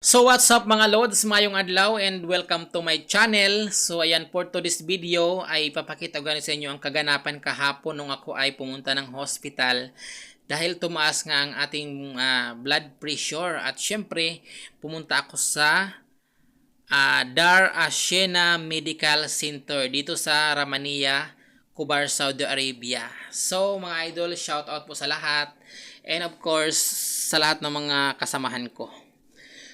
So what's up mga lods, mayong adlaw and welcome to my channel. So ayan, for today's video ay papakita ko sa inyo ang kaganapan kahapon nung ako ay pumunta ng hospital dahil tumaas nga ang ating blood pressure at syempre pumunta ako sa Dar Ashena Medical Center dito sa Ramania, Kubar, Saudi Arabia. So mga idol, shout out po sa lahat and of course sa lahat ng mga kasamahan ko.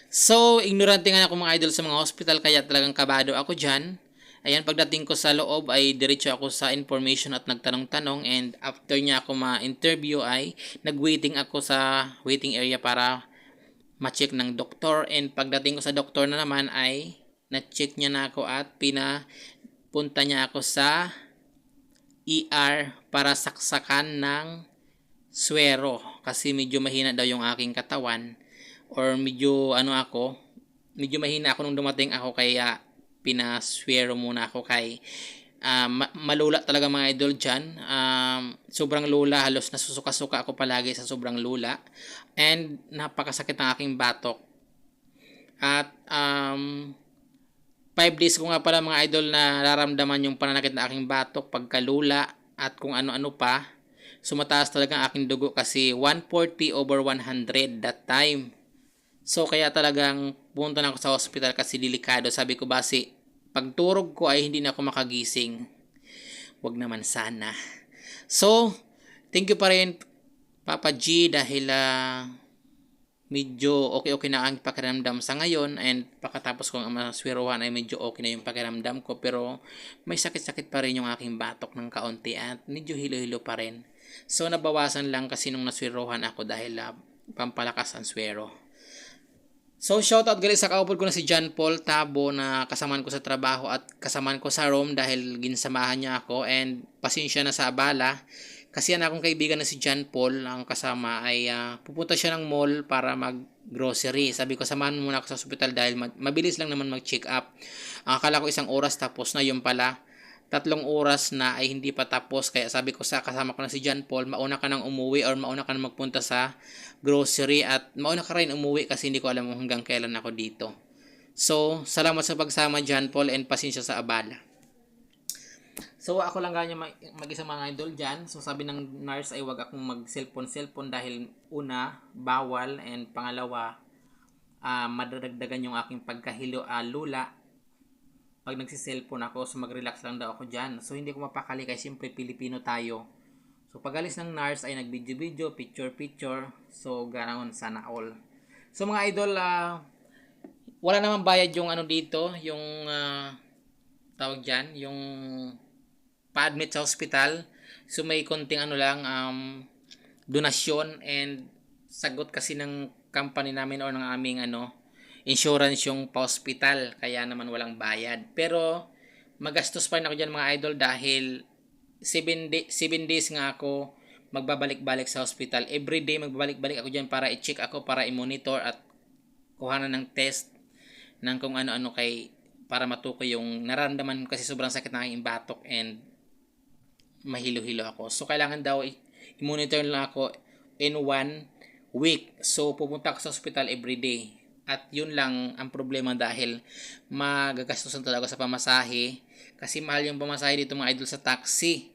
So, ignorante nga ako mga idol sa mga hospital kaya talagang kabado ako dyan. Ayan, pagdating ko sa loob ay diretso ako sa information at nagtanong-tanong and after niya ako ma-interview ay nag-waiting ako sa waiting area para ma-check ng doktor and pagdating ko sa doktor na naman ay na-check niya na ako at pinapunta niya ako sa ER para saksakan ng swero kasi medyo mahina daw yung aking katawan. Or medyo medyo mahina ako nung dumating ako kaya pinaswero muna ako kay malula talaga mga idol dyan. Sobrang lula, halos nasusuka-suka ako palagi sa sobrang lula and napakasakit ng aking batok. At 5 days ko nga pala mga idol na nararamdaman yung pananakit na aking batok, pagkalula at kung ano-ano pa. Sumataas talaga ang aking dugo kasi 140/100 that time. So kaya talagang pumunta na ako sa hospital kasi delikado. Sabi ko basi pagturog ko ay hindi na ako makagising. Wag naman sana. So, thank you pa rin Papa G dahil medyo okay na ang pakiramdam sa ngayon and pagkatapos kong maswiruhan ay medyo okay na yung pakiramdam ko pero may sakit-sakit pa rin yung aking batok ng kaunti at medyo hilo-hilo pa rin. So nabawasan lang kasi nung naswiruhan ako dahil pampalakas ang swero. So shoutout gali sa kaupod ko na si John Paul Tabo na kasamaan ko sa trabaho at kasamaan ko sa Rome dahil ginsamahan niya ako and pasensya na sa abala kasi ang akong kaibigan na si John Paul ang kasama ay pupunta siya ng mall para mag grocery. Sabi ko samahan mo muna ako sa ospital dahil mabilis lang naman mag check up. Akala ko 1 oras tapos na, yung pala 3 oras na ay hindi pa tapos. Kaya sabi ko sa kasama ko na si John Paul, mauna ka nang umuwi or mauna ka nang magpunta sa grocery at mauna ka rin umuwi kasi hindi ko alam hanggang kailan ako dito. So, salamat sa pagsama John Paul and pasensya sa abala. So, ako lang ganyan mag-isang mga idol dyan. So, sabi ng nurse ay wag akong mag-cellphone dahil una, bawal and pangalawa, madadagdagan yung aking pagkahilo lula pag nagsi-cellphone ako, so mag-relax lang daw ako dyan. So hindi ko mapakali kasi siyempre Pilipino tayo. So pag alis ng nurse ay nag-video-video, picture-picture. So ganoon sana all. So mga idol, wala namang bayad yung dito, yung tawag dyan, yung pa-admit sa hospital. So may konting lang, donasyon and sagot kasi ng company namin or ng aming insurance yung pa-hospital kaya naman walang bayad. Pero magastos pa rin ako dyan mga idol dahil 7 days nga ako magbabalik-balik sa hospital. Every day magbabalik-balik ako dyan para i-check ako, para i-monitor at kuhanan ng test ng kung ano-ano para matukoy yung nararamdaman kasi sobrang sakit ng aking batok and mahilo-hilo ako. So kailangan daw i-monitor lang ako in 1 week. So pupunta ako sa hospital every day. At yun lang ang problema dahil magagastusan talaga sa pamasahe. Kasi mahal yung pamasahe dito mga idol sa taxi.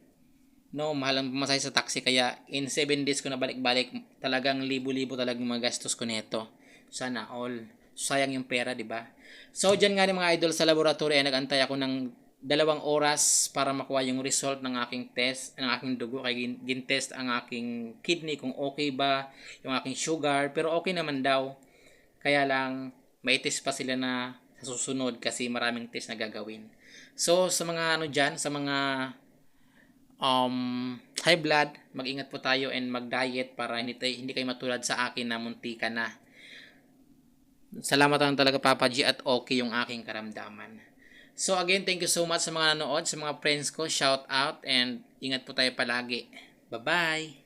No, mahal ang pamasahe sa taxi kaya in 7 days ko na balik-balik talagang libo-libo talagang magastos ko nito. Sana all. Sayang yung pera, di ba? So diyan nga ni mga idol sa laboratory ay nagantay ako ng 2 oras para makuha yung result ng aking test, ng aking dugo. Kaya gin-test ang aking kidney kung okay ba, yung aking sugar, pero okay naman daw. Kaya lang, may test pa sila na sa susunod kasi maraming test na gagawin. So, sa mga dyan, sa mga high blood, mag-ingat po tayo and mag-diet para hindi kayo matulad sa akin na muntika na. Salamat lang talaga Papa G at okay yung aking karamdaman. So again, thank you so much sa mga nanood, sa mga friends ko, shout out and ingat po tayo palagi. Bye-bye!